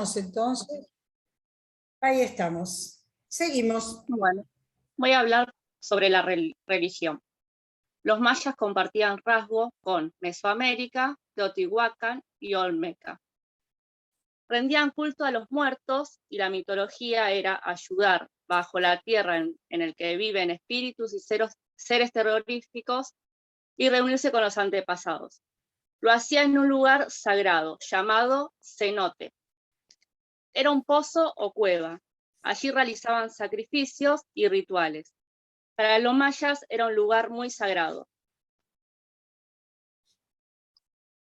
Entonces, ahí estamos. Seguimos. Bueno, voy a hablar sobre la religión. Los mayas compartían rasgos con Mesoamérica, Teotihuacán y Olmeca. Rendían culto a los muertos y la mitología era ayudar bajo la tierra en el que viven espíritus y seres terroríficos y reunirse con los antepasados. Lo hacía en un lugar sagrado llamado cenote. Era un pozo o cueva. Allí realizaban sacrificios y rituales. Para los mayas era un lugar muy sagrado.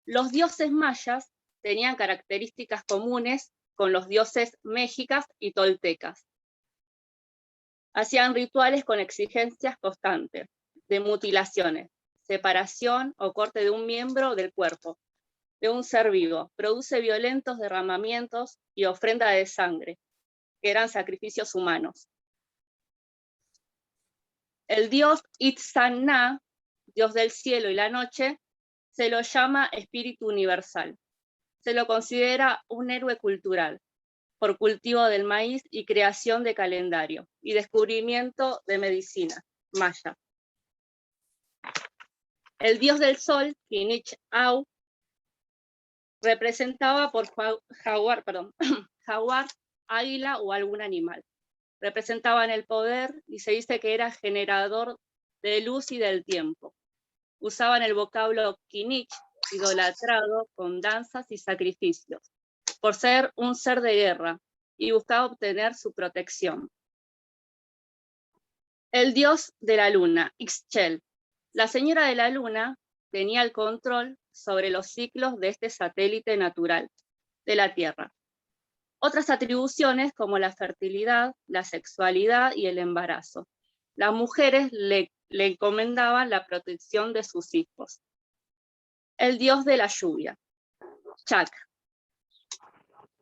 Los dioses mayas tenían características comunes con los dioses mexicas y toltecas. Hacían rituales con exigencias constantes de mutilaciones, separación o corte de un miembro del cuerpo de un ser vivo. Produce violentos derramamientos y ofrenda de sangre, que eran sacrificios humanos. El dios Itzá-Na, dios del cielo y la noche, se lo llama espíritu universal. Se lo considera un héroe cultural por cultivo del maíz y creación de calendario y descubrimiento de medicina maya. El dios del sol, Kinich-Au, representaba por jaguar, águila o algún animal. Representaban el poder y se dice que era generador de luz y del tiempo. Usaban el vocablo Kinich, idolatrado con danzas y sacrificios, por ser un ser de guerra y buscaba obtener su protección. El dios de la luna, Ixchel. La señora de la luna tenía el control sobre los ciclos de este satélite natural de la Tierra. Otras atribuciones como la fertilidad, la sexualidad y el embarazo. Las mujeres le encomendaban la protección de sus hijos. El dios de la lluvia, Chak.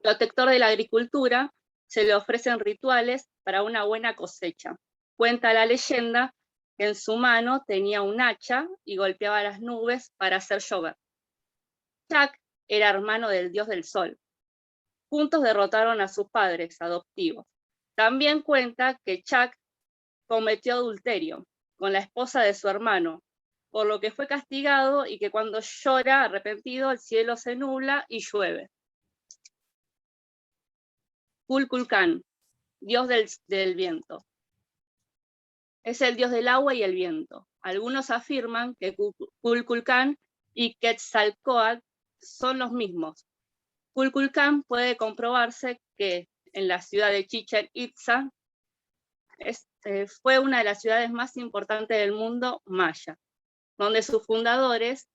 Protector de la agricultura, se le ofrecen rituales para una buena cosecha. Cuenta la leyenda que en su mano tenía un hacha y golpeaba las nubes para hacer llover. Chak era hermano del dios del sol. Juntos derrotaron a sus padres adoptivos. También cuenta que Chak cometió adulterio con la esposa de su hermano, por lo que fue castigado y que cuando llora arrepentido el cielo se nubla y llueve. Kukulcán, dios del viento. Es el dios del agua y el viento. Algunos afirman que Kukulcán y Quetzalcóatl son los mismos. Kukulcán puede comprobarse que en la ciudad de Chichén Itzá fue una de las ciudades más importantes del mundo maya, donde sus fundadores,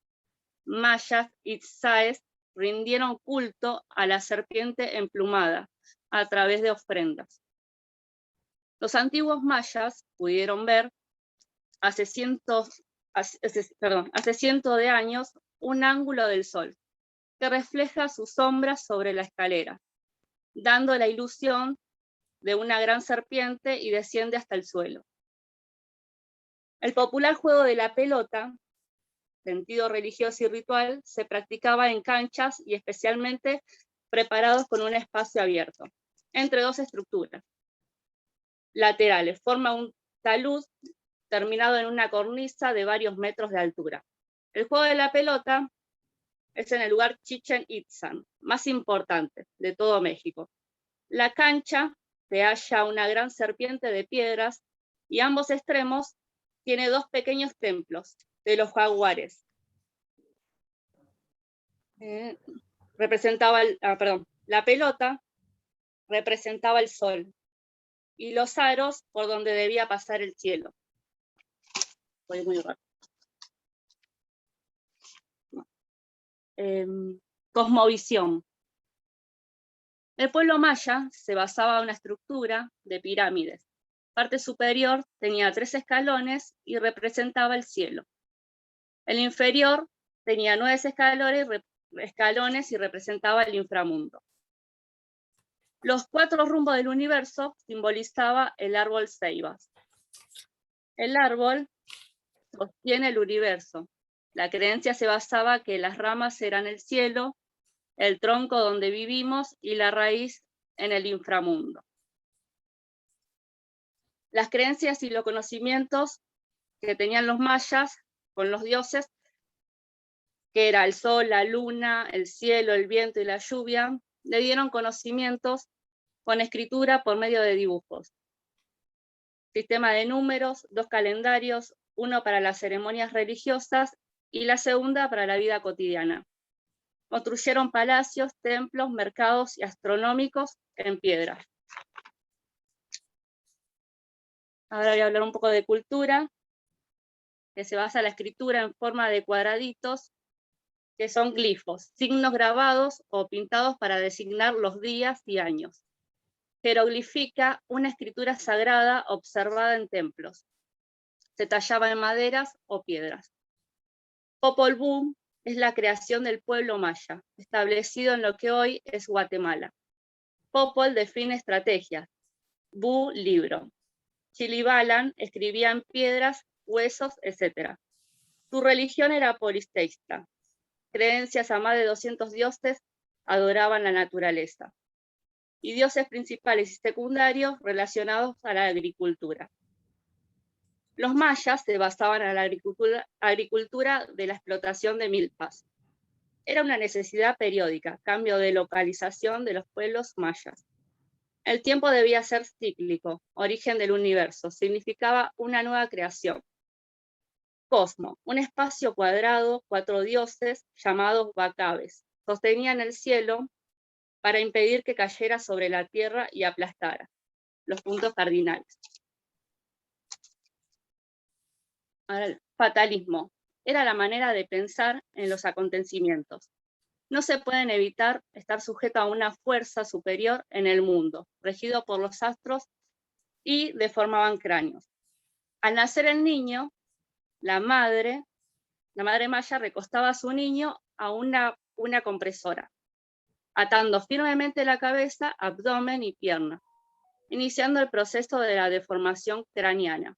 mayas itzáes, rindieron culto a la serpiente emplumada a través de ofrendas. Los antiguos mayas pudieron ver hace cientos de años un ángulo del sol que refleja sus sombras sobre la escalera, dando la ilusión de una gran serpiente y desciende hasta el suelo. El popular juego de la pelota, sentido religioso y ritual, se practicaba en canchas y especialmente preparados con un espacio abierto, entre dos estructuras laterales. Forma un talud terminado en una cornisa de varios metros de altura. El juego de la pelota es en el lugar Chichén Itzá, más importante de todo México. La cancha se halla una gran serpiente de piedras y ambos extremos tiene dos pequeños templos de los jaguares. La pelota representaba el sol y los aros por donde debía pasar el cielo. Fue muy raro. Cosmovisión. El pueblo maya se basaba en una estructura de pirámides. Parte superior tenía 3 escalones y representaba el cielo. El inferior tenía 9 escalones y representaba el inframundo. Los 4 rumbos del universo simbolizaba el árbol ceibas. El árbol sostiene el universo. La creencia se basaba que las ramas eran el cielo el tronco donde vivimos y la raíz en el inframundo. Las creencias y los conocimientos que tenían los mayas con los dioses, que era el sol, la luna, el cielo, el viento y la lluvia, le dieron conocimientos con escritura por medio de dibujos. Sistema de números, 2 calendarios, uno para las ceremonias religiosas y la segunda para la vida cotidiana. Construyeron palacios, templos, mercados y astronómicos en piedra. Ahora voy a hablar un poco de cultura, que se basa en la escritura en forma de cuadraditos, que son glifos, signos grabados o pintados para designar los días y años. Jeroglifica una escritura sagrada observada en templos. Se tallaba en maderas o piedras. Popol Vuh es la creación del pueblo maya, establecido en lo que hoy es Guatemala. Popol define estrategias, Vuh libro. Chilibalan escribía en piedras, huesos, etc. Su religión era politeísta. Creencias a más de 200 dioses adoraban la naturaleza. Y dioses principales y secundarios relacionados a la agricultura. Los mayas se basaban en la agricultura de la explotación de milpas. Era una necesidad periódica, cambio de localización de los pueblos mayas. El tiempo debía ser cíclico, origen del universo, significaba una nueva creación. Cosmo, un espacio cuadrado, 4 dioses llamados Bacabes, sostenían el cielo para impedir que cayera sobre la tierra y aplastara los puntos cardinales. Ahora, el fatalismo era la manera de pensar en los acontecimientos. No se pueden evitar estar sujeto a una fuerza superior en el mundo, regido por los astros, y deformaban cráneos. Al nacer el niño, la madre maya recostaba a su niño a una compresora, atando firmemente la cabeza, abdomen y pierna, iniciando el proceso de la deformación craneana.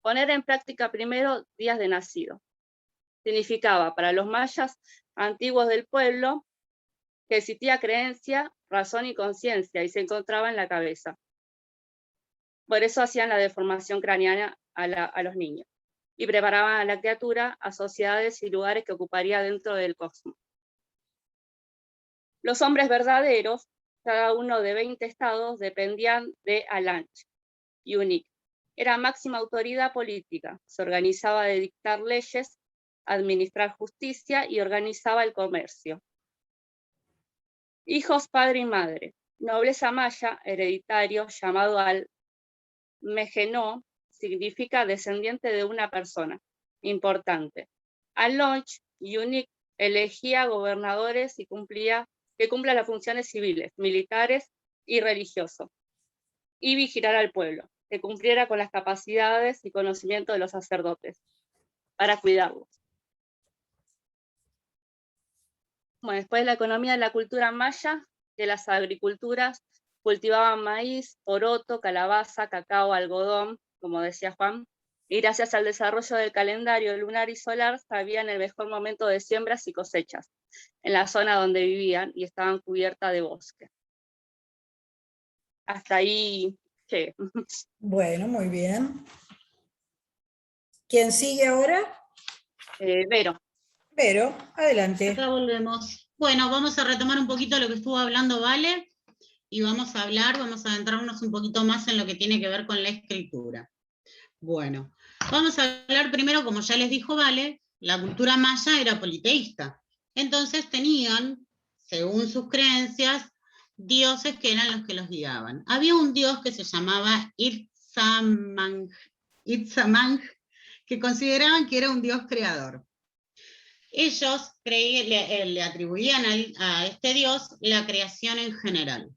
Poner en práctica primero días de nacido. Significaba para los mayas antiguos del pueblo que existía creencia, razón y conciencia y se encontraba en la cabeza. Por eso hacían la deformación craneana a los niños y preparaban a la criatura a sociedades y lugares que ocuparía dentro del cosmos. Los hombres verdaderos, cada uno de 20 estados, dependían de Alanch y Unik. Era máxima autoridad política, se organizaba de dictar leyes, administrar justicia y organizaba el comercio. Hijos, padre y madre. Nobleza maya, hereditario, llamado al Mejenó, significa descendiente de una persona, importante. Alonch y Unik elegía gobernadores y que cumplan las funciones civiles, militares y religiosas, y vigilar al pueblo, que cumpliera con las capacidades y conocimientos de los sacerdotes, para cuidarlos. Bueno, después la economía de la cultura maya, de las agriculturas, cultivaban maíz, poroto, calabaza, cacao, algodón, como decía Juan, y gracias al desarrollo del calendario lunar y solar sabían el mejor momento de siembras y cosechas, en la zona donde vivían y estaban cubiertas de bosque. Hasta ahí llegué. Bueno, muy bien. ¿Quién sigue ahora? Vero. Vero, adelante. Acá volvemos. Bueno, vamos a retomar un poquito lo que estuvo hablando Vale, y vamos a adentrarnos un poquito más en lo que tiene que ver con la escritura. Bueno, vamos a hablar primero, como ya les dijo Vale, la cultura maya era politeísta. Entonces tenían, según sus creencias, dioses que eran los que los guiaban. Había un dios que se llamaba Itzamang, que consideraban que era un dios creador. Ellos le atribuían a este dios la creación en general.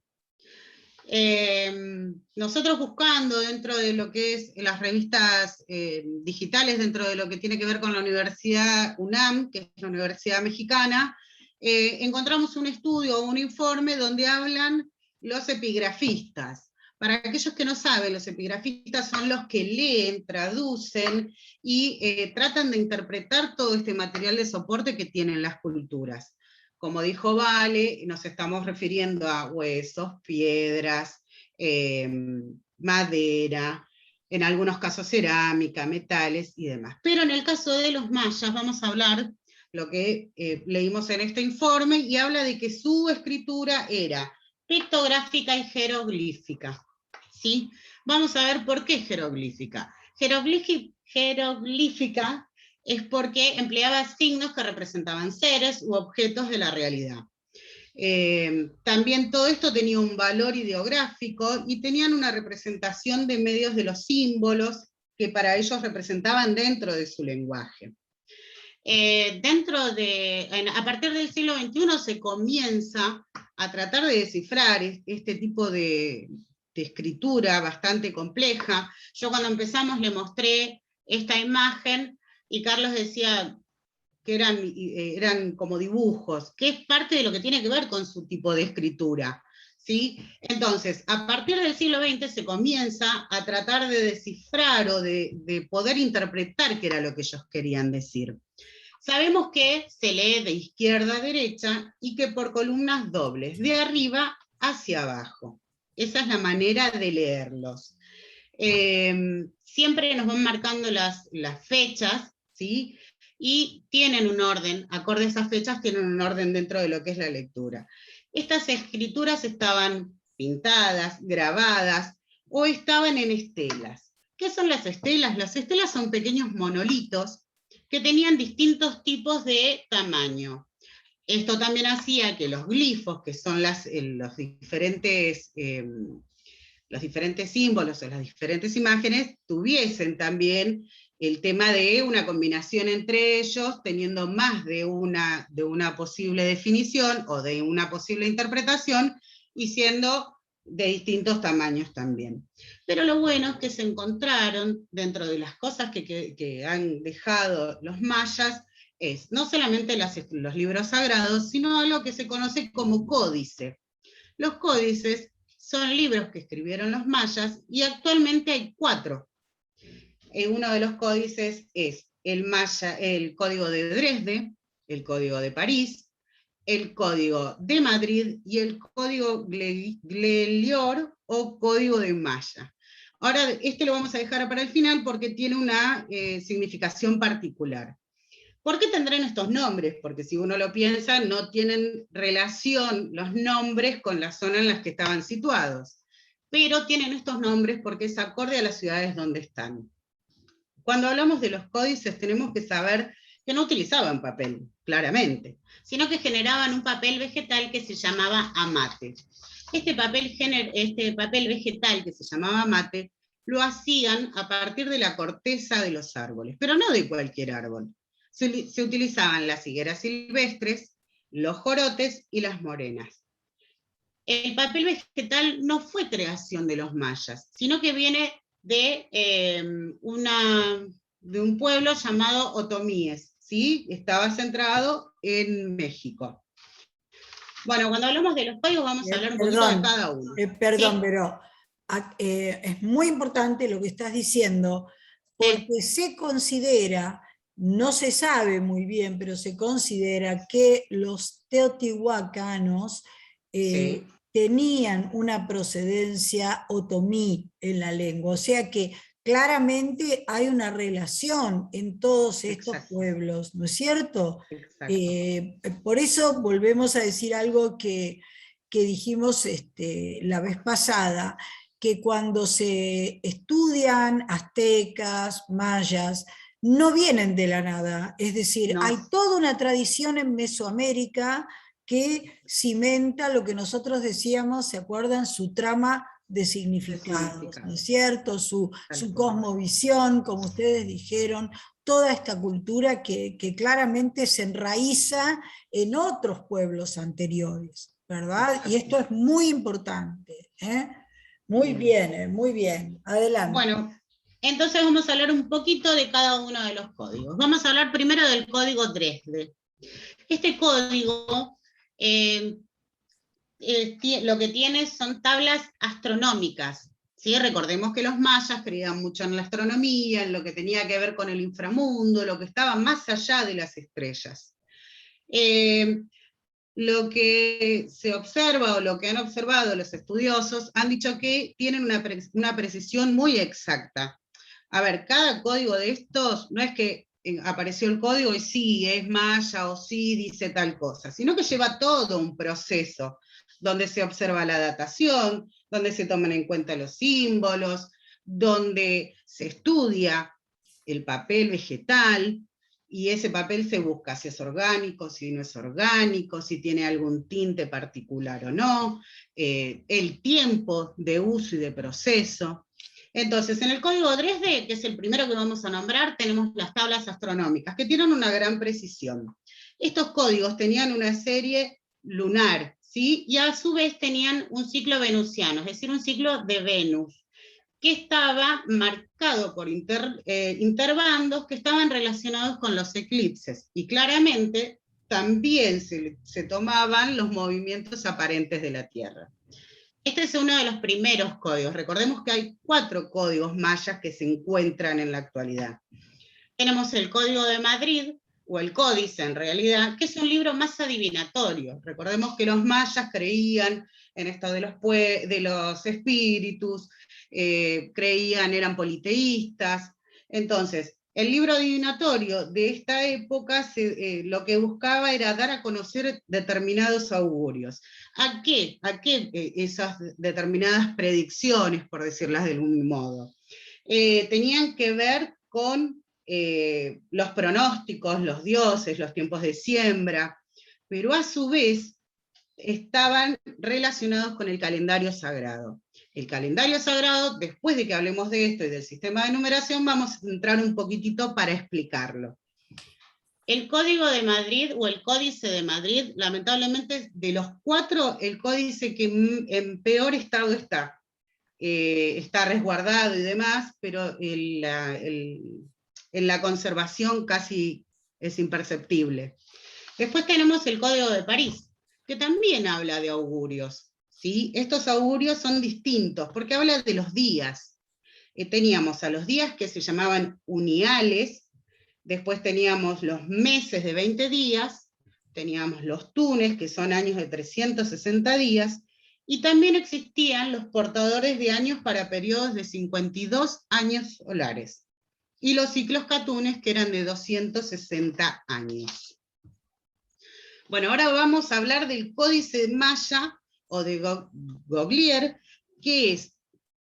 Nosotros buscando dentro de lo que es las revistas digitales, dentro de lo que tiene que ver con la Universidad UNAM, que es la Universidad Mexicana, encontramos un estudio o un informe donde hablan los epigrafistas. Para aquellos que no saben, los epigrafistas son los que leen, traducen y tratan de interpretar todo este material de soporte que tienen las culturas. como dijo Vale, nos estamos refiriendo a huesos, piedras, madera, en algunos casos cerámica, metales y demás. Pero en el caso de los mayas vamos a hablar lo que leímos en este informe, y habla de que su escritura era pictográfica y jeroglífica, ¿sí? Vamos a ver por qué jeroglífica. Jeroglífica es porque empleaba signos que representaban seres u objetos de la realidad. También todo esto tenía un valor ideográfico y tenían una representación de medios de los símbolos que para ellos representaban dentro de su lenguaje. A partir del siglo XXI se comienza a tratar de descifrar este tipo de escritura bastante compleja. Yo cuando empezamos le mostré esta imagen y Carlos decía que eran como dibujos, que es parte de lo que tiene que ver con su tipo de escritura, ¿sí? Entonces, a partir del siglo XX se comienza a tratar de descifrar o de poder interpretar qué era lo que ellos querían decir. Sabemos que se lee de izquierda a derecha y que por columnas dobles, de arriba hacia abajo. Esa es la manera de leerlos. Siempre nos van marcando las fechas, ¿sí? Y tienen un orden, acorde a esas fechas, tienen un orden dentro de lo que es la lectura. Estas escrituras estaban pintadas, grabadas, o estaban en estelas. ¿Qué son las estelas? Las estelas son pequeños monolitos que tenían distintos tipos de tamaño. Esto también hacía que los glifos, que son los diferentes símbolos o las diferentes imágenes, tuviesen también el tema de una combinación entre ellos, teniendo más de una posible definición o de una posible interpretación, y siendo de distintos tamaños también. Pero lo bueno es que se encontraron, dentro de las cosas que han dejado los mayas, es no solamente los libros sagrados, sino algo que se conoce como códice. Los códices son libros que escribieron los mayas, y actualmente hay 4. Uno de los códices es el Código de Dresde, el Código de París, el Código de Madrid y el Código Glelior o Código de Maya. Ahora, este lo vamos a dejar para el final porque tiene una significación particular. ¿Por qué tendrán estos nombres? Porque si uno lo piensa, no tienen relación los nombres con la zona en las que estaban situados, pero tienen estos nombres porque es acorde a las ciudades donde están. Cuando hablamos de los códices tenemos que saber que no utilizaban papel, claramente, sino que generaban un papel vegetal que se llamaba amate. Este papel vegetal que se llamaba amate lo hacían a partir de la corteza de los árboles, pero no de cualquier árbol. Se utilizaban las higueras silvestres, los jorotes y las morenas. El papel vegetal no fue creación de los mayas, sino que viene de un pueblo llamado otomíes, ¿sí? Estaba centrado en México. Bueno, cuando hablamos de los códigos vamos a hablar un poquito de cada uno. Perdón, ¿sí? pero es muy importante lo que estás diciendo, porque se considera, no se sabe muy bien, pero se considera que los teotihuacanos tenían una procedencia otomí en la lengua, o sea que claramente hay una relación en todos estos pueblos, ¿no es cierto? Por eso volvemos a decir algo que dijimos la vez pasada, que cuando se estudian aztecas, mayas, no vienen de la nada, es decir, hay toda una tradición en Mesoamérica que cimenta lo que nosotros decíamos, ¿se acuerdan? Su trama de significados, ¿no es cierto? Su cosmovisión, como ustedes dijeron, toda esta cultura que claramente se enraiza en otros pueblos anteriores, ¿verdad? Y esto es muy importante, ¿eh? Muy bien, adelante. Bueno, entonces vamos a hablar un poquito de cada uno de los códigos. Vamos a hablar primero del código Dresde. Este código lo que tiene son tablas astronómicas, ¿sí? Recordemos que los mayas creían mucho en la astronomía, en lo que tenía que ver con el inframundo, lo que estaba más allá de las estrellas. lo que se observa o lo que han observado los estudiosos han dicho que tienen una precisión muy exacta. A ver, cada código de estos no es que apareció el código y sí, es maya o sí dice tal cosa, sino que lleva todo un proceso donde se observa la datación, donde se toman en cuenta los símbolos, donde se estudia el papel vegetal, y ese papel se busca si es orgánico, si no es orgánico, si tiene algún tinte particular o no, el tiempo de uso y de proceso. Entonces, en el código 3D, que es el primero que vamos a nombrar, tenemos las tablas astronómicas, que tienen una gran precisión. Estos códigos tenían una serie lunar, ¿sí? Y a su vez tenían un ciclo venusiano, es decir, un ciclo de Venus, que estaba marcado por interbandos que estaban relacionados con los eclipses, y claramente también se tomaban los movimientos aparentes de la Tierra. Este es uno de los primeros códigos. Recordemos que hay 4 códigos mayas que se encuentran en la actualidad. Tenemos el Código de Madrid, o el Códice en realidad, que es un libro más adivinatorio. Recordemos que los mayas creían en esto de los espíritus, creían, eran politeístas. Entonces, el libro adivinatorio de esta época lo que buscaba era dar a conocer determinados augurios. ¿A qué? Esas determinadas predicciones, por decirlas de algún modo? Tenían que ver con los pronósticos, los dioses, los tiempos de siembra, pero a su vez estaban relacionados con el calendario sagrado. El calendario sagrado, después de que hablemos de esto y del sistema de numeración, vamos a entrar un poquitito para explicarlo. El Código de Madrid, o el Códice de Madrid, lamentablemente, de los 4, el códice que en peor estado está. Está resguardado y demás, pero en la conservación casi es imperceptible. Después tenemos el Código de París, que también habla de augurios, ¿sí? Estos augurios son distintos, porque habla de los días. Teníamos a los días que se llamaban uniales, después teníamos los meses de 20 días, teníamos los tunes, que son años de 360 días, y también existían los portadores de años para periodos de 52 años solares, y los ciclos catunes, que eran de 260 años. Bueno, ahora vamos a hablar del Códice Maya, o de Goglier, que es,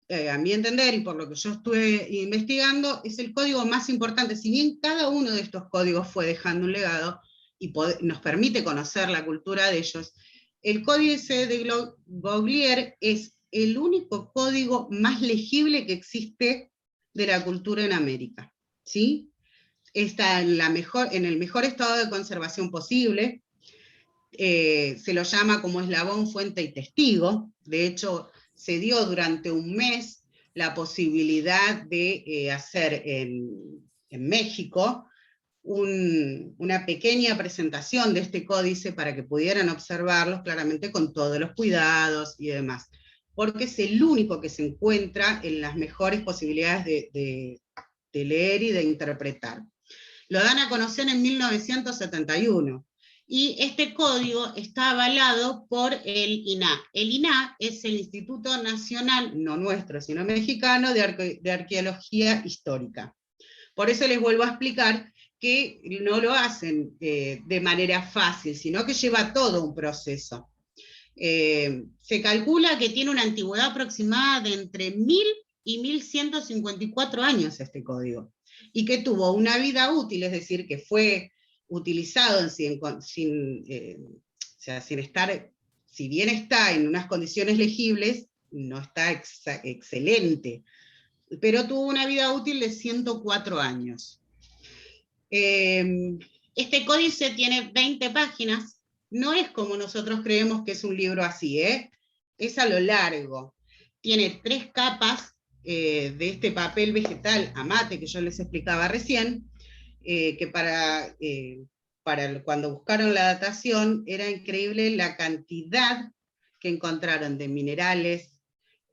a mi entender, y por lo que yo estuve investigando, es el código más importante. Si bien cada uno de estos códigos fue dejando un legado, y nos permite conocer la cultura de ellos, el Códice de Goglier es el único código más legible que existe de la cultura en América, ¿sí? Está en el mejor estado de conservación posible. Se lo llama como eslabón, fuente y testigo. De hecho, se dio durante un mes la posibilidad de hacer en México una pequeña presentación de este códice para que pudieran observarlos claramente con todos los cuidados y demás, porque es el único que se encuentra en las mejores posibilidades de leer y de interpretar. Lo dan a conocer en 1971, y este código está avalado por el INAH. El INAH es el Instituto Nacional, no nuestro, sino mexicano, de Arqueología Histórica. Por eso les vuelvo a explicar que no lo hacen de manera fácil, sino que lleva todo un proceso. Se calcula que tiene una antigüedad aproximada de entre 1000 y 1154 años este código, y que tuvo una vida útil, es decir, que fue utilizado sin estar, si bien está en unas condiciones legibles, no está excelente, pero tuvo una vida útil de 104 años. Este códice tiene 20 páginas, no es como nosotros creemos que es un libro así, es a lo largo. Tiene 3 capas de este papel vegetal amate que yo les explicaba recién, que para cuando buscaron la datación era increíble la cantidad que encontraron de minerales,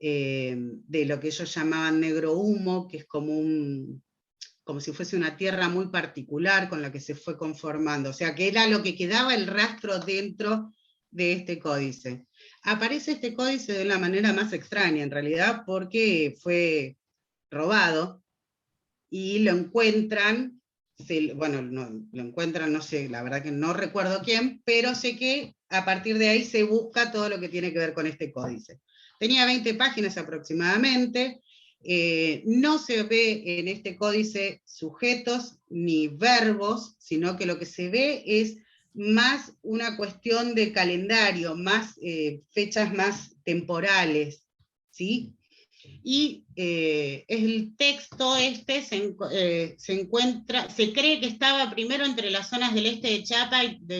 de lo que ellos llamaban negro humo, que es como si fuese una tierra muy particular con la que se fue conformando, o sea que era lo que quedaba el rastro dentro de este códice. Aparece este códice de una manera más extraña, en realidad, porque fue robado, y lo encuentran, lo encuentran, no sé, la verdad que no recuerdo quién, pero sé que a partir de ahí se busca todo lo que tiene que ver con este códice. Tenía 20 páginas aproximadamente, no se ve en este códice sujetos ni verbos, sino que lo que se ve es más una cuestión de calendario, más fechas más temporales, ¿sí? Y el texto se cree que estaba primero entre las zonas del este de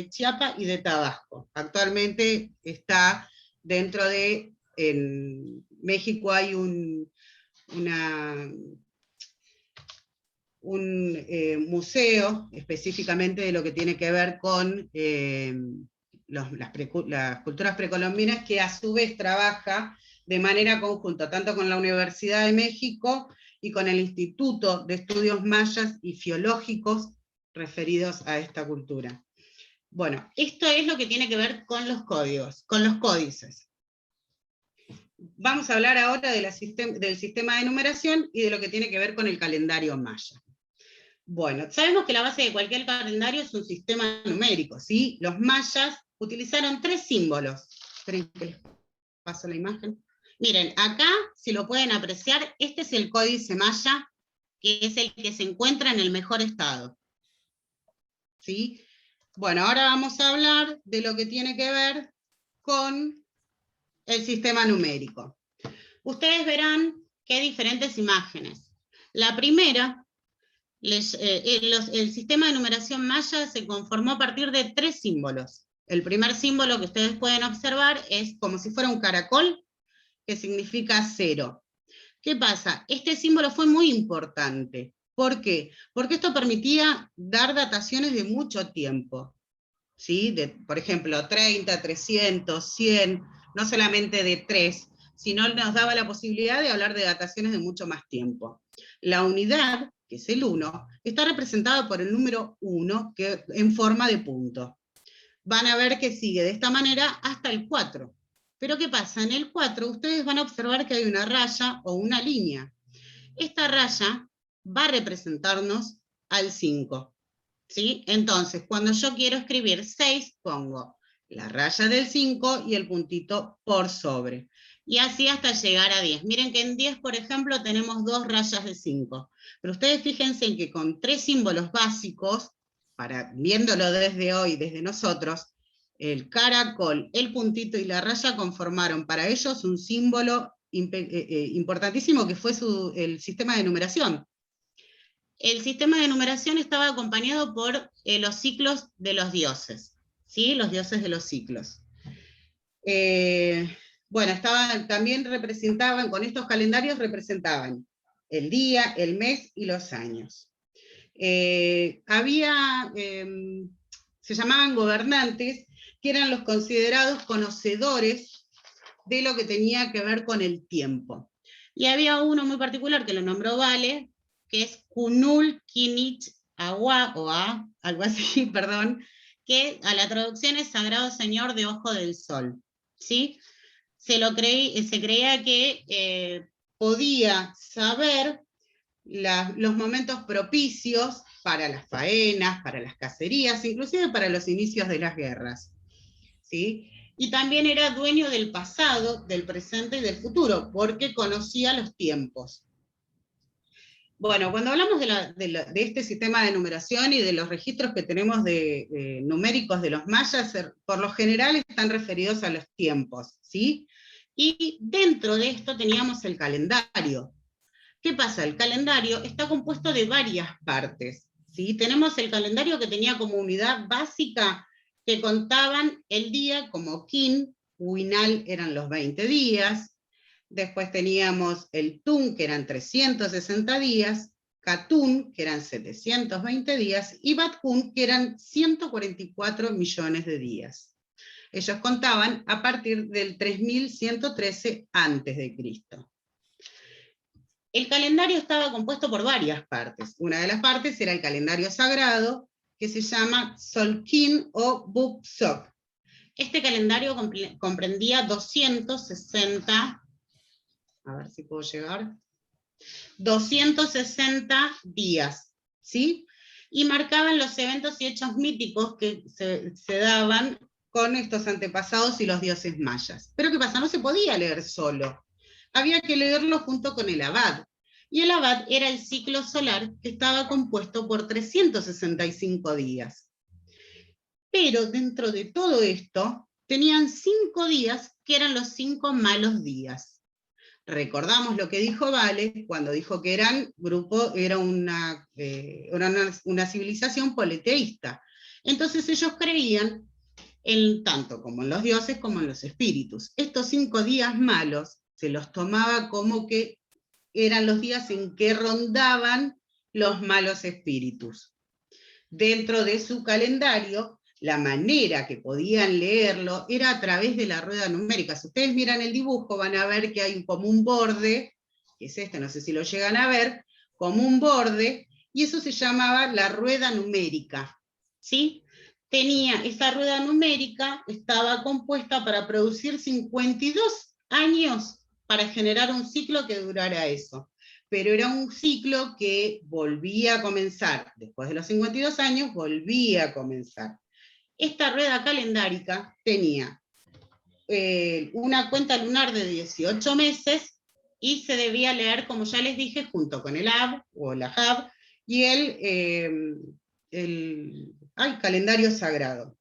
Chiapas y de Tabasco. Actualmente está dentro de, en México hay un museo específicamente de lo que tiene que ver con las culturas precolombinas, que a su vez trabaja de manera conjunta, tanto con la Universidad de México y con el Instituto de Estudios Mayas y Fiológicos referidos a esta cultura. Bueno, esto es lo que tiene que ver con los códigos, con los códices. Vamos a hablar ahora del sistema de numeración y de lo que tiene que ver con el calendario maya. Bueno, sabemos que la base de cualquier calendario es un sistema numérico, ¿sí? Los mayas utilizaron 3 símbolos. Esperen que les paso la imagen. Miren, acá, si lo pueden apreciar, este es el códice maya, que es el que se encuentra en el mejor estado. ¿Sí? Bueno, ahora vamos a hablar de lo que tiene que ver con el sistema numérico. Ustedes verán que hay diferentes imágenes. La primera, el sistema de numeración maya se conformó a partir de 3 símbolos. El primer símbolo que ustedes pueden observar es como si fuera un caracol, que significa 0. ¿Qué pasa? Este símbolo fue muy importante. ¿Por qué? Porque esto permitía dar dataciones de mucho tiempo, ¿sí? Por ejemplo, 30, 300, 100, no solamente de 3, sino nos daba la posibilidad de hablar de dataciones de mucho más tiempo. La unidad, que es el 1, está representada por el número 1 en forma de punto. Van a ver que sigue de esta manera hasta el 4. Pero ¿qué pasa? En el 4 ustedes van a observar que hay una raya o una línea. Esta raya va a representarnos al 5. ¿Sí? Entonces, cuando yo quiero escribir 6, pongo la raya del 5 y el puntito por sobre. Y así hasta llegar a 10. Miren que en 10, por ejemplo, tenemos 2 rayas de 5. Pero ustedes fíjense en que con 3 símbolos básicos, viéndolo desde hoy, desde nosotros, el caracol, el puntito y la raya conformaron para ellos un símbolo importantísimo, que fue el sistema de numeración. El sistema de numeración estaba acompañado por los ciclos de los dioses, ¿sí? Los dioses de los ciclos. Bueno, también representaban, con estos calendarios representaban el día, el mes y los años. Se llamaban gobernantes, que eran los considerados conocedores de lo que tenía que ver con el tiempo. Y había uno muy particular que lo nombró Vale, que es Kunul Kinich Agua, o A, algo así, perdón, que a la traducción es Sagrado Señor de Ojo del Sol, ¿sí? Se creía que podía saber los momentos propicios para las faenas, para las cacerías, inclusive para los inicios de las guerras, ¿sí? Y también era dueño del pasado, del presente y del futuro, porque conocía los tiempos. Bueno, cuando hablamos de este sistema de numeración y de los registros que tenemos numéricos de los mayas, por lo general están referidos a los tiempos, ¿sí? Y dentro de esto teníamos el calendario. ¿Qué pasa? El calendario está compuesto de varias partes, ¿sí? Tenemos el calendario que tenía como unidad básica que contaban el día como kin, huinal eran los 20 días, después teníamos el tun, que eran 360 días, catún, que eran 720 días, y batkun, que eran 144 millones de días. Ellos contaban a partir del 3113 a.C. El calendario estaba compuesto por varias partes. Una de las partes era el calendario sagrado, que se llama Solkin o Bupsok. Este calendario comprendía 260, a ver si puedo llegar, 260 días, ¿sí? Y marcaban los eventos y hechos míticos que se daban con estos antepasados y los dioses mayas. Pero ¿qué pasa? No se podía leer solo. Había que leerlo junto con el abad. Y el abad era el ciclo solar que estaba compuesto por 365 días. Pero dentro de todo esto, tenían 5 días que eran los 5 malos días. Recordamos lo que dijo Vale cuando dijo que era una civilización politeísta. Entonces ellos creían tanto como en los dioses como en los espíritus. Estos 5 días malos se los tomaba como que eran los días en que rondaban los malos espíritus. Dentro de su calendario, la manera que podían leerlo era a través de la rueda numérica. Si ustedes miran el dibujo, van a ver que hay como un borde, que es este, no sé si lo llegan a ver, como un borde, y eso se llamaba la rueda numérica, ¿sí? Esa rueda numérica estaba compuesta para producir 52 años para generar un ciclo que durara eso. Pero era un ciclo que volvía a comenzar, después de los 52 años, volvía a comenzar. Esta rueda calendárica tenía una cuenta lunar de 18 meses y se debía leer, como ya les dije, junto con el Ab o la Hab y el calendario sagrado.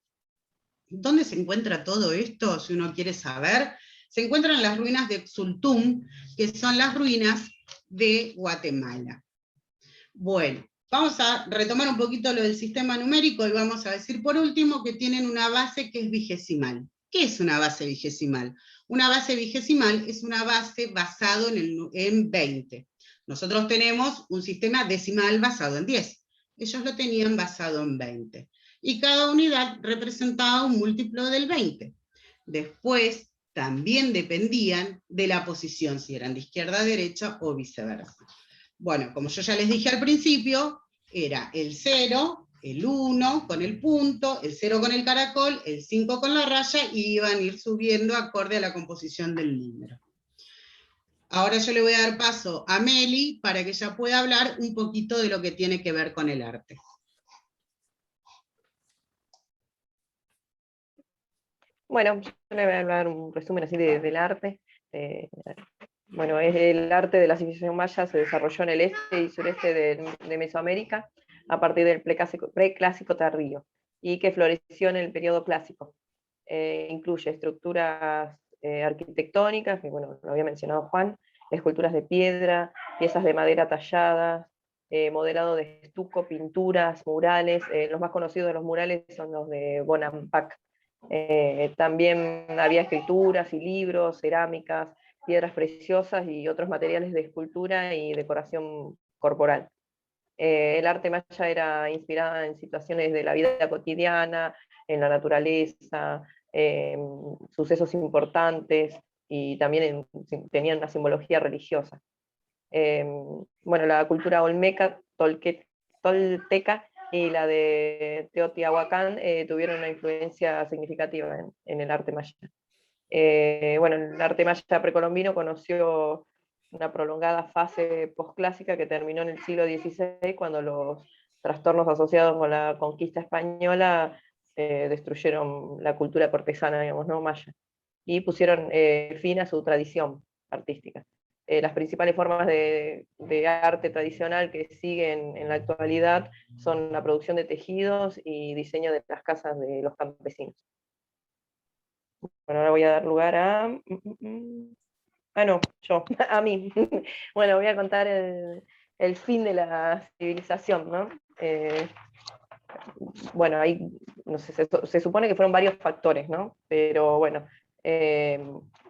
¿Dónde se encuentra todo esto, si uno quiere saber? Se encuentran en las ruinas de Xultum, que son las ruinas de Guatemala. Bueno, vamos a retomar un poquito lo del sistema numérico y vamos a decir por último que tienen una base que es vigesimal. ¿Qué es una base vigesimal? Una base vigesimal es una base basado en 20. Nosotros tenemos un sistema decimal basado en 10. Ellos lo tenían basado en 20. Y cada unidad representaba un múltiplo del 20. Después también dependían de la posición, si eran de izquierda a derecha o viceversa. Bueno, como yo ya les dije al principio, era el 0, el 1 con el punto, el 0 con el caracol, el 5 con la raya, y iban a ir subiendo acorde a la composición del número. Ahora yo le voy a dar paso a Meli para que ella pueda hablar un poquito de lo que tiene que ver con el arte. Bueno, yo le voy a hablar un resumen así del arte. Bueno, el arte de la civilización maya se desarrolló en el este y sureste de Mesoamérica a partir del preclásico tardío y que floreció en el periodo clásico. Incluye estructuras arquitectónicas, que bueno, lo había mencionado Juan, esculturas de piedra, piezas de madera talladas, modelado de estuco, pinturas, murales. Los más conocidos de los murales son los de Bonampak. También había escrituras y libros, cerámicas, piedras preciosas y otros materiales de escultura y decoración corporal. El arte maya era inspirada en situaciones de la vida cotidiana, en la naturaleza, sucesos importantes, y también tenían una simbología religiosa. Bueno, la cultura olmeca, tolteca y la de Teotihuacán tuvieron una influencia significativa en el arte maya. Bueno, el arte maya precolombino conoció una prolongada fase posclásica que terminó en el siglo XVI, cuando los trastornos asociados con la conquista española destruyeron la cultura cortesana, digamos, ¿no? Maya, y pusieron fin a su tradición artística. Las principales formas de arte tradicional que siguen en la actualidad son la producción de tejidos y diseño de las casas de los campesinos. Bueno, ahora voy a dar lugar a... a mí. Bueno, voy a contar el fin de la civilización, ¿no? Bueno, ahí, no sé, se supone que fueron varios factores, ¿no? Pero bueno,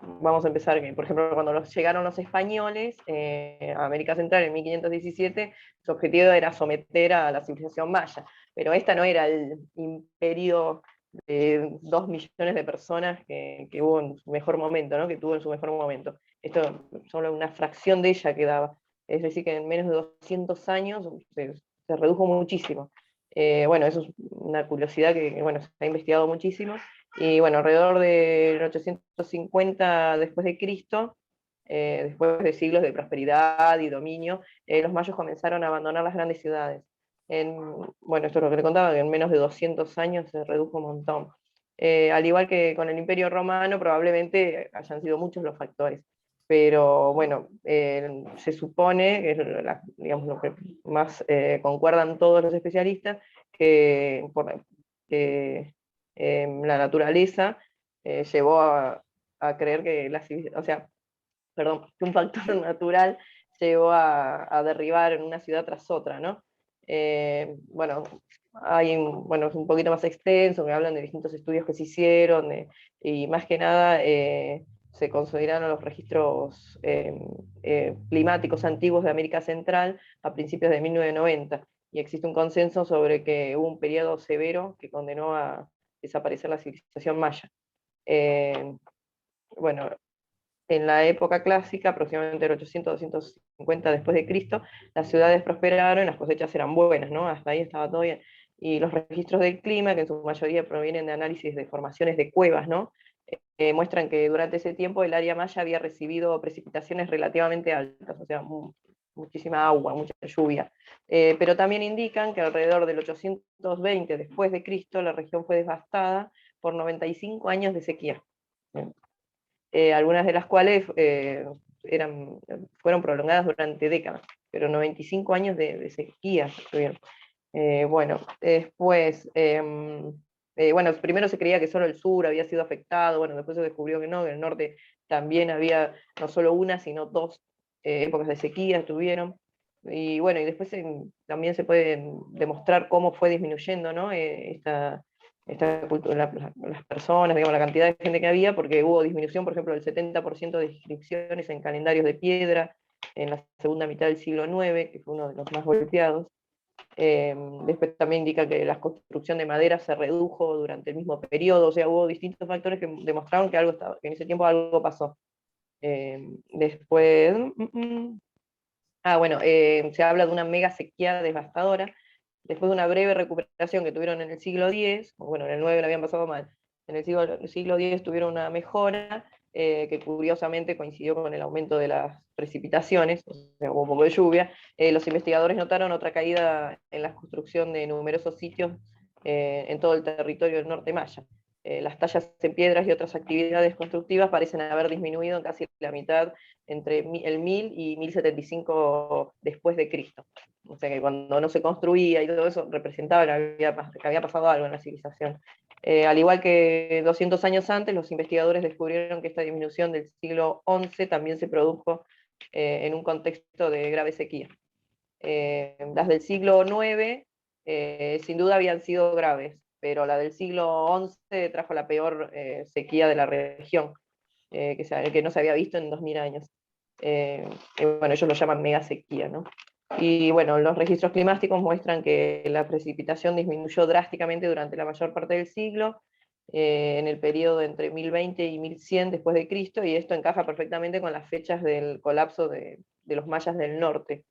vamos a empezar, por ejemplo, cuando llegaron los españoles a América Central en 1517, su objetivo era someter a la civilización maya, pero esta no era el imperio de 2 millones de personas que hubo en su mejor momento, ¿no? Que tuvo en su mejor momento. Esto solo una fracción de ella quedaba. Es decir, que en menos de 200 años se redujo muchísimo. Bueno, eso es una curiosidad que bueno, se ha investigado muchísimo, Y bueno, alrededor del 850 después de Cristo, después de siglos de prosperidad y dominio, los mayos comenzaron a abandonar las grandes ciudades. Bueno, esto es lo que le contaba, que en menos de 200 años se redujo un montón. Al igual que con el Imperio Romano, probablemente hayan sido muchos los factores. Pero bueno, se supone, que es digamos, lo que más concuerdan todos los especialistas, que la naturaleza llevó a creer que o sea, perdón, que un factor natural llevó a derribar en una ciudad tras otra, ¿no? Bueno, bueno, es un poquito más extenso, que hablan de distintos estudios que se hicieron, y más que nada se consideraron los registros climáticos antiguos de América Central a principios de 1990, y existe un consenso sobre que hubo un periodo severo que condenó a desaparecer la civilización maya. Bueno, en la época clásica, aproximadamente el 800-250 después de Cristo, las ciudades prosperaron y las cosechas eran buenas, ¿no? Hasta ahí estaba todo bien. Y los registros del clima, que en su mayoría provienen de análisis de formaciones de cuevas, ¿no? Muestran que durante ese tiempo el área maya había recibido precipitaciones relativamente altas, o sea, muchísima agua, mucha lluvia. Pero también indican que alrededor del 820 después de Cristo la región fue devastada por 95 años de sequía. Algunas de las cuales fueron prolongadas durante décadas, pero 95 años de sequía tuvieron. Bueno, después, bueno, primero se creía que solo el sur había sido afectado, bueno, después se descubrió que no, que en el norte también había no solo una, sino dos épocas de sequía tuvieron. Y bueno, y después también se puede demostrar cómo fue disminuyendo, ¿no? Esta cultura, las personas, digamos, la cantidad de gente que había, porque hubo disminución, por ejemplo, del 70% de inscripciones en calendarios de piedra en la segunda mitad del siglo IX, que fue uno de los más golpeados. Después también indica que la construcción de madera se redujo durante el mismo periodo, o sea, hubo distintos factores que demostraron que, que en ese tiempo algo pasó. Después, bueno, se habla de una mega sequía devastadora. Después de una breve recuperación que tuvieron en el siglo X, bueno, en el IX lo habían pasado mal, en el siglo X tuvieron una mejora que curiosamente coincidió con el aumento de las precipitaciones, o sea, hubo un poco de lluvia. Los investigadores notaron otra caída en la construcción de numerosos sitios en todo el territorio del norte maya. Las tallas en piedras y otras actividades constructivas parecen haber disminuido en casi la mitad entre el 1000 y 1075 después de Cristo. O sea que cuando no se construía y todo eso representaba que había pasado algo en la civilización. Al igual que 200 años antes, los investigadores descubrieron que esta disminución del siglo XI también se produjo en un contexto de grave sequía. Las del siglo IX sin duda habían sido graves, pero la del siglo XI trajo la peor sequía de la región, que no se había visto en 2000 años. Bueno, ellos lo llaman mega sequía, ¿no? Y bueno, los registros climáticos muestran que la precipitación disminuyó drásticamente durante la mayor parte del siglo, en el periodo entre 1020 y 1100 después de Cristo, y esto encaja perfectamente con las fechas del colapso de los mayas del norte.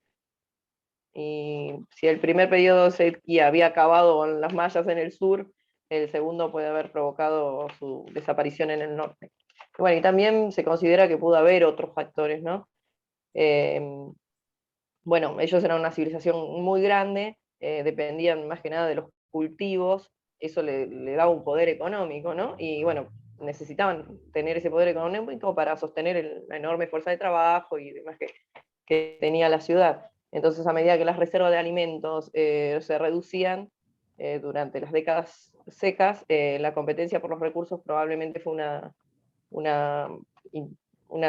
Y si el primer periodo de sequía había acabado con las mayas en el sur, el segundo puede haber provocado su desaparición en el norte. Bueno, y también se considera que pudo haber otros factores, ¿no? Bueno, ellos eran una civilización muy grande, dependían más que nada de los cultivos, eso le daba un poder económico, ¿no? Y bueno, necesitaban tener ese poder económico para sostener la enorme fuerza de trabajo y demás que tenía la ciudad. Entonces, a medida que las reservas de alimentos se reducían durante las décadas secas, la competencia por los recursos probablemente fue una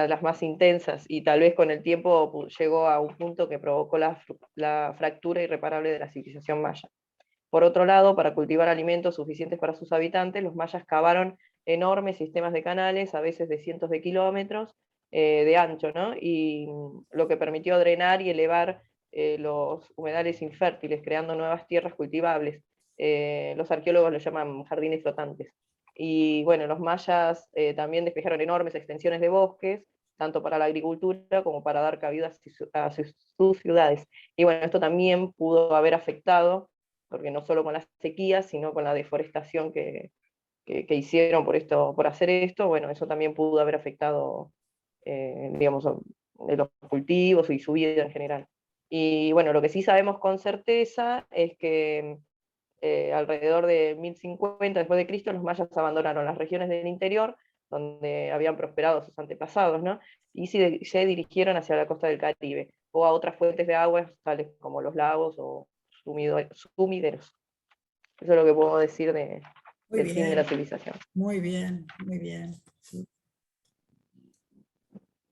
de las más intensas, y tal vez con el tiempo llegó a un punto que provocó la fractura irreparable de la civilización maya. Por otro lado, para cultivar alimentos suficientes para sus habitantes, los mayas cavaron enormes sistemas de canales, a veces de cientos de kilómetros de ancho, ¿no? Y lo que permitió drenar y elevar los humedales infértiles, creando nuevas tierras cultivables. Los arqueólogos lo llaman jardines flotantes. Y bueno, los mayas también despejaron enormes extensiones de bosques, tanto para la agricultura como para dar cabida a sus ciudades. Y bueno, esto también pudo haber afectado, porque no solo con las sequías, sino con la deforestación que que hicieron por hacer esto, bueno, eso también pudo haber afectado, digamos, los cultivos y su vida en general. Y bueno, lo que sí sabemos con certeza es que alrededor de 1050 después de Cristo, los mayas abandonaron las regiones del interior, donde habían prosperado sus antepasados, ¿no? Y se dirigieron hacia la costa del Caribe, o a otras fuentes de agua, tales como los lagos o sumideros. Eso es lo que puedo decir del fin de la civilización. Muy bien, muy bien.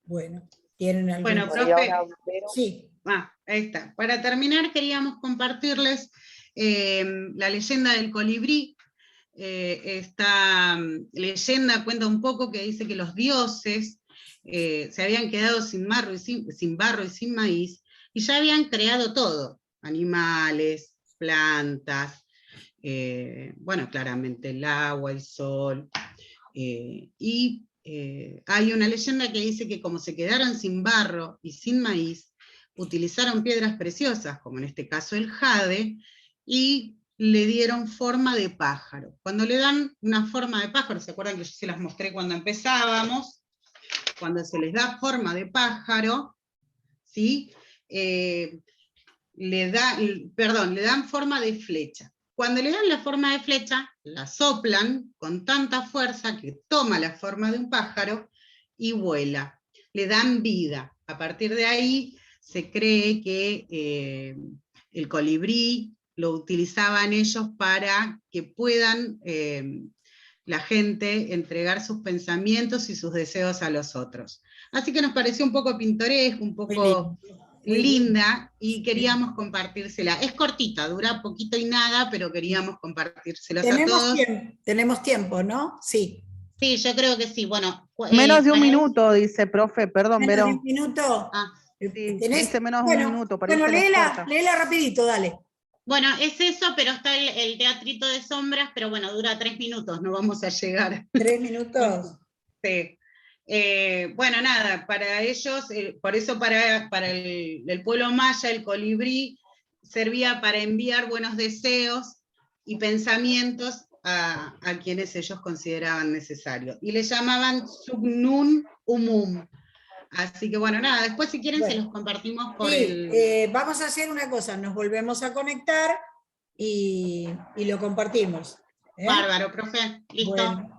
Bueno, ¿tienen algún... Bueno, profe, sí. Ahí está. Para terminar, queríamos compartirles la leyenda del colibrí. Esta leyenda cuenta un poco que dice que los dioses se habían quedado sin barro y sin maíz, y ya habían creado todo, animales, plantas, bueno, claramente el agua, el sol, y hay una leyenda que dice que como se quedaron sin barro y sin maíz, utilizaron piedras preciosas, como en este caso el jade, y le dieron forma de pájaro. Cuando le dan una forma de pájaro, ¿se acuerdan que yo se las mostré cuando empezábamos? Cuando se les da forma de pájaro, ¿sí? Le dan forma de flecha. Cuando le dan la forma de flecha, la soplan con tanta fuerza que toma la forma de un pájaro y vuela. Le dan vida. A partir de ahí se cree que el colibrí lo utilizaban ellos para que puedan la gente entregar sus pensamientos y sus deseos a los otros. Así que nos pareció un poco pintoresco, un poco linda, y queríamos compartírsela. Es cortita, dura poquito y nada, pero queríamos compartírselas a todos. Tenemos tiempo, ¿no? Sí. Sí, yo creo que sí. Bueno, menos de un minuto, dice, profe, perdón, ¿Menos Vero. de un minuto? Sí, dice menos de un minuto. Bueno, léela rapidito, dale. Bueno, es eso, pero está el teatrito de sombras, pero bueno, dura 3 minutos, no vamos a llegar. 3 minutos. Sí. Bueno, nada, para ellos, por eso para el pueblo maya, el colibrí servía para enviar buenos deseos y pensamientos a quienes ellos consideraban necesarios. Y le llamaban Sugnun Umum. Así que bueno, nada, después si quieren se los compartimos por vamos a hacer una cosa, nos volvemos a conectar y lo compartimos. Bárbaro, profe. Listo. Bueno.